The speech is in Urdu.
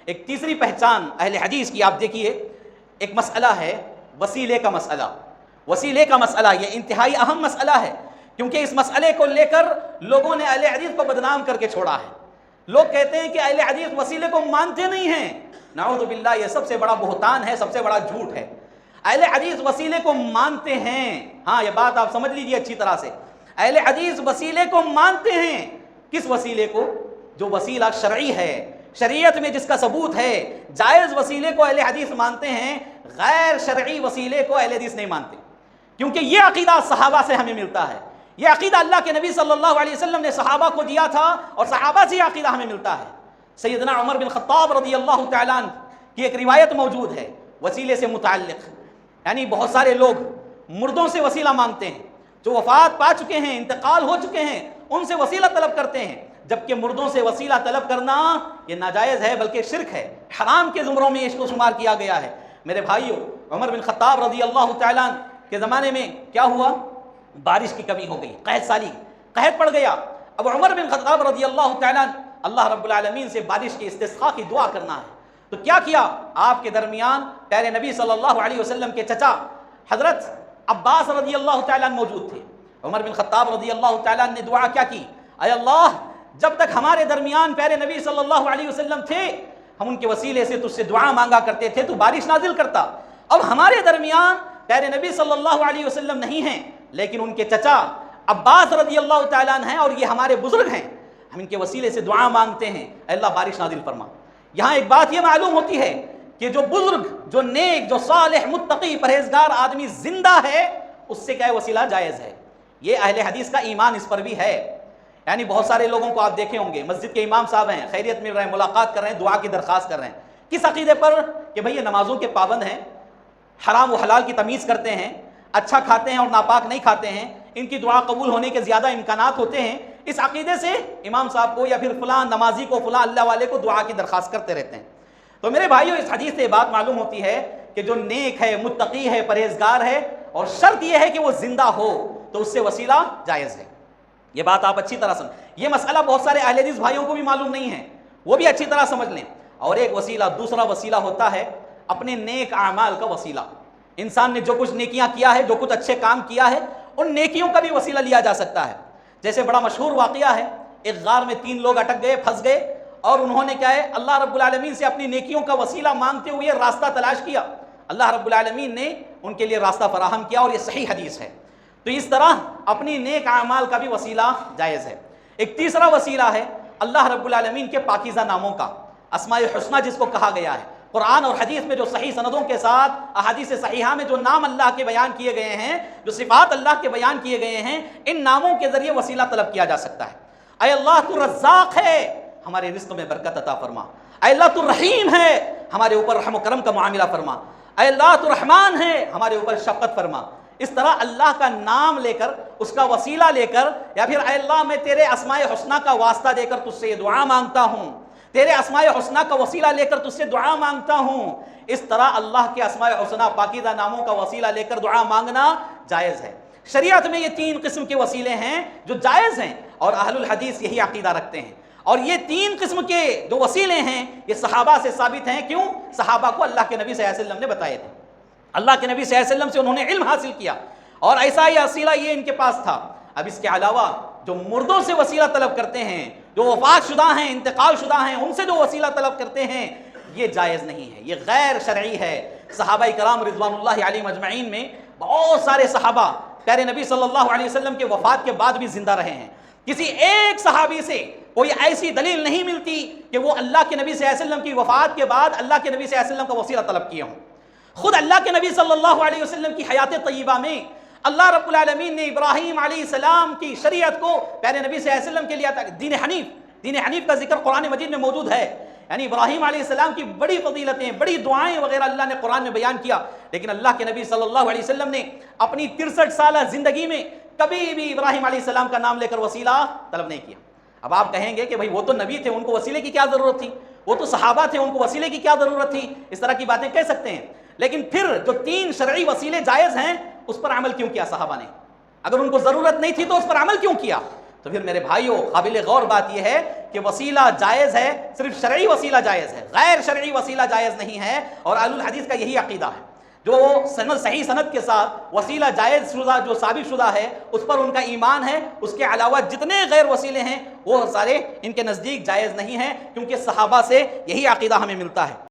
ایک تیسری پہچان اہل حدیث کی آپ دیکھیے، ایک مسئلہ ہے وسیلے کا مسئلہ۔ وسیلے کا مسئلہ یہ انتہائی اہم مسئلہ ہے، کیونکہ اس مسئلے کو لے کر لوگوں نے اہل حدیث کو بدنام کر کے چھوڑا ہے۔ لوگ کہتے ہیں کہ اہل حدیث وسیلے کو مانتے نہیں ہیں، نعوذ باللہ، یہ سب سے بڑا بہتان ہے، سب سے بڑا جھوٹ ہے۔ اہل حدیث وسیلے کو مانتے ہیں، ہاں یہ بات آپ سمجھ لیجیے اچھی طرح سے، اہل حدیث وسیلے کو مانتے ہیں۔ کس وسیلے کو؟ جو وسیلہ شرعی ہے، شریعت میں جس کا ثبوت ہے، جائز وسیلے کو اہل حدیث مانتے ہیں، غیر شرعی وسیلے کو اہل حدیث نہیں مانتے، کیونکہ یہ عقیدہ صحابہ سے ہمیں ملتا ہے، یہ عقیدہ اللہ کے نبی صلی اللہ علیہ وسلم نے صحابہ کو دیا تھا، اور صحابہ سے یہ عقیدہ ہمیں ملتا ہے۔ سیدنا عمر بن خطاب رضی اللہ تعالیٰ عنہ کی ایک روایت موجود ہے وسیلے سے متعلق، یعنی بہت سارے لوگ مردوں سے وسیلہ مانگتے ہیں، جو وفات پا چکے ہیں، انتقال ہو چکے ہیں، ان سے وسیلہ طلب کرتے ہیں، جبکہ مردوں سے وسیلہ طلب کرنا یہ ناجائز ہے، بلکہ شرک ہے، حرام کے زمروں میں اس کو شمار کیا گیا ہے۔ میرے بھائیوں، عمر بن خطاب رضی اللہ تعالیٰ عنہ کے زمانے میں کیا ہوا؟ بارش کی کمی ہو گئی، قحط سالی، قحط پڑ گیا۔ اب عمر بن خطاب رضی اللہ تعالیٰ عنہ اللہ رب العالمین سے بارش کی استسقاء کی دعا کرنا ہے، تو کیا کیا؟ آپ کے درمیان پیارے نبی صلی اللہ علیہ وسلم کے چچا حضرت عباس رضی اللہ تعالیٰ عنہ موجود تھے۔ عمر بن خطاب رضی اللہ تعالیٰ عنہ نے دعا کیا کی؟ اے اللہ، جب تک ہمارے درمیان پیارے نبی صلی اللہ علیہ وسلم تھے، ہم ان کے وسیلے سے تجھ سے دعا مانگا کرتے تھے، تو بارش نازل کرتا۔ اب ہمارے درمیان پیارے نبی صلی اللہ علیہ وسلم نہیں ہیں، لیکن ان کے چچا عباس رضی اللہ تعالیٰ عنہ ہیں، اور یہ ہمارے بزرگ ہیں، ہم ان کے وسیلے سے دعا مانگتے ہیں، اے اللہ بارش نازل فرما۔ یہاں ایک بات یہ معلوم ہوتی ہے کہ جو بزرگ، جو نیک، جو صالح، متقی، پرہیزگار آدمی زندہ ہے، اس سے کیا وسیلہ جائز ہے۔ یہ اہل حدیث کا ایمان اس پر بھی ہے۔ یعنی بہت سارے لوگوں کو آپ دیکھے ہوں گے، مسجد کے امام صاحب ہیں، خیریت مل رہے ہیں، ملاقات کر رہے ہیں، دعا کی درخواست کر رہے ہیں، کس عقیدے پر؟ کہ بھئی یہ نمازوں کے پابند ہیں، حرام و حلال کی تمیز کرتے ہیں، اچھا کھاتے ہیں اور ناپاک نہیں کھاتے ہیں، ان کی دعا قبول ہونے کے زیادہ امکانات ہوتے ہیں۔ اس عقیدے سے امام صاحب کو یا پھر فلاں نمازی کو، فلاں اللہ والے کو دعا کی درخواست کرتے رہتے ہیں۔ تو میرے بھائیوں، اس حدیث سے یہ بات معلوم ہوتی ہے کہ جو نیک ہے، متقی ہے، پرہیزگار ہے، اور شرط یہ ہے کہ وہ زندہ ہو، تو اس سے وسیلہ جائز ہے۔ یہ بات آپ اچھی طرح سمجھ، یہ مسئلہ بہت سارے اہل حدیث بھائیوں کو بھی معلوم نہیں ہے، وہ بھی اچھی طرح سمجھ لیں۔ اور ایک وسیلہ، دوسرا وسیلہ ہوتا ہے اپنے نیک اعمال کا وسیلہ۔ انسان نے جو کچھ نیکیاں کیا ہے، جو کچھ اچھے کام کیا ہے، ان نیکیوں کا بھی وسیلہ لیا جا سکتا ہے۔ جیسے بڑا مشہور واقعہ ہے، ایک غار میں 3 لوگ اٹک گئے، پھنس گئے، اور انہوں نے کیا ہے، اللہ رب العالمین سے اپنی نیکیوں کا وسیلہ مانگتے ہوئے راستہ تلاش کیا، اللہ رب العالمین نے ان کے لیے راستہ فراہم کیا، اور یہ صحیح حدیث ہے۔ تو اس طرح اپنی نیک اعمال کا بھی وسیلہ جائز ہے۔ ایک تیسرا وسیلہ ہے اللہ رب العالمین کے پاکیزہ ناموں کا، اسماء الحسنہ جس کو کہا گیا ہے۔ قرآن اور حدیث میں جو صحیح سندوں کے ساتھ احادیث صحیحہ میں جو نام اللہ کے بیان کیے گئے ہیں، جو صفات اللہ کے بیان کیے گئے ہیں، ان ناموں کے ذریعے وسیلہ طلب کیا جا سکتا ہے۔ اے اللہ تو رزاق ہے، ہمارے رزق میں برکت عطا فرما۔ اے اللہ تو رحیم ہے، ہمارے اوپر رحم و کرم کا معاملہ فرما۔ اے اللہ تو رحمان ہے، ہمارے اوپر شفقت فرما۔ اس طرح اللہ کا نام لے کر، اس کا وسیلہ لے کر، یا پھر اے اللہ میں تیرے اسماء حسنہ کا واسطہ دے کر تجھ سے یہ دعا مانگتا ہوں، تیرے اسماء حسنہ کا وسیلہ لے کر تجھ سے دعا مانگتا ہوں، اس طرح اللہ کے اسماء حسنہ پاکیزہ ناموں کا وسیلہ لے کر دعا مانگنا جائز ہے۔ شریعت میں یہ 3 قسم کے وسیلے ہیں جو جائز ہیں، اور اہل الحدیث یہی عقیدہ رکھتے ہیں۔ اور یہ 3 قسم کے جو وسیلے ہیں، یہ صحابہ سے ثابت ہیں۔ کیوں؟ صحابہ کو اللہ کے نبی صلی اللہ علیہ وسلم نے بتائے تھے، اللہ کے نبی صلی اللہ علیہ وسلم سے انہوں نے علم حاصل کیا، اور ایسا ہی وسیلہ یہ ان کے پاس تھا۔ اب اس کے علاوہ جو مردوں سے وسیلہ طلب کرتے ہیں، جو وفات شدہ ہیں، انتقال شدہ ہیں، ان سے جو وسیلہ طلب کرتے ہیں، یہ جائز نہیں ہے، یہ غیر شرعی ہے۔ صحابہ کرام رضوان اللہ علیہم اجمعین میں بہت سارے صحابہ پیارے نبی صلی اللہ علیہ وسلم کے وفات کے بعد بھی زندہ رہے ہیں۔ کسی ایک صحابی سے کوئی ایسی دلیل نہیں ملتی کہ وہ اللہ کے نبی صلی اللہ علیہ وسلم کی وفات کے بعد اللہ کے نبی صلی اللہ علیہ وسلم کا وسیلہ طلب کیے ہوں۔ خود اللہ کے نبی صلی اللہ علیہ وسلم کی حیات طیبہ میں اللہ رب العالمین نے ابراہیم علیہ السلام کی شریعت کو پیارے نبی صلی اللہ علیہ وسلم کے لیے دین حنیف کا ذکر قرآن مجید میں موجود ہے۔ یعنی ابراہیم علیہ السلام کی بڑی فضیلتیں، بڑی دعائیں وغیرہ اللہ نے قرآن میں بیان کیا، لیکن اللہ کے نبی صلی اللہ علیہ وسلم نے اپنی 63 سالہ زندگی میں کبھی بھی ابراہیم علیہ السلام کا نام لے کر وسیلہ طلب نہیں کیا۔ اب آپ کہیں گے کہ بھائی وہ تو نبی تھے، ان کو وسیلے کی کیا ضرورت تھی، وہ تو صحابہ تھے، ان کو وسیلے کی کیا ضرورت تھی، اس طرح کی باتیں کہہ سکتے ہیں۔ لیکن پھر جو 3 شرعی وسیلے جائز ہیں، اس پر عمل کیوں کیا صحابہ نے؟ اگر ان کو ضرورت نہیں تھی تو اس پر عمل کیوں کیا؟ تو پھر میرے بھائیوں، قابل غور بات یہ ہے کہ وسیلہ جائز ہے، صرف شرعی وسیلہ جائز ہے، غیر شرعی وسیلہ جائز نہیں ہے، اور اہل الحدیث کا یہی عقیدہ ہے۔ جو سند صحیح سند کے ساتھ وسیلہ جائز شدہ جو ثابت شدہ ہے اس پر ان کا ایمان ہے، اس کے علاوہ جتنے غیر وسیلے ہیں وہ سارے ان کے نزدیک جائز نہیں ہیں، کیونکہ صحابہ سے یہی عقیدہ ہمیں ملتا ہے۔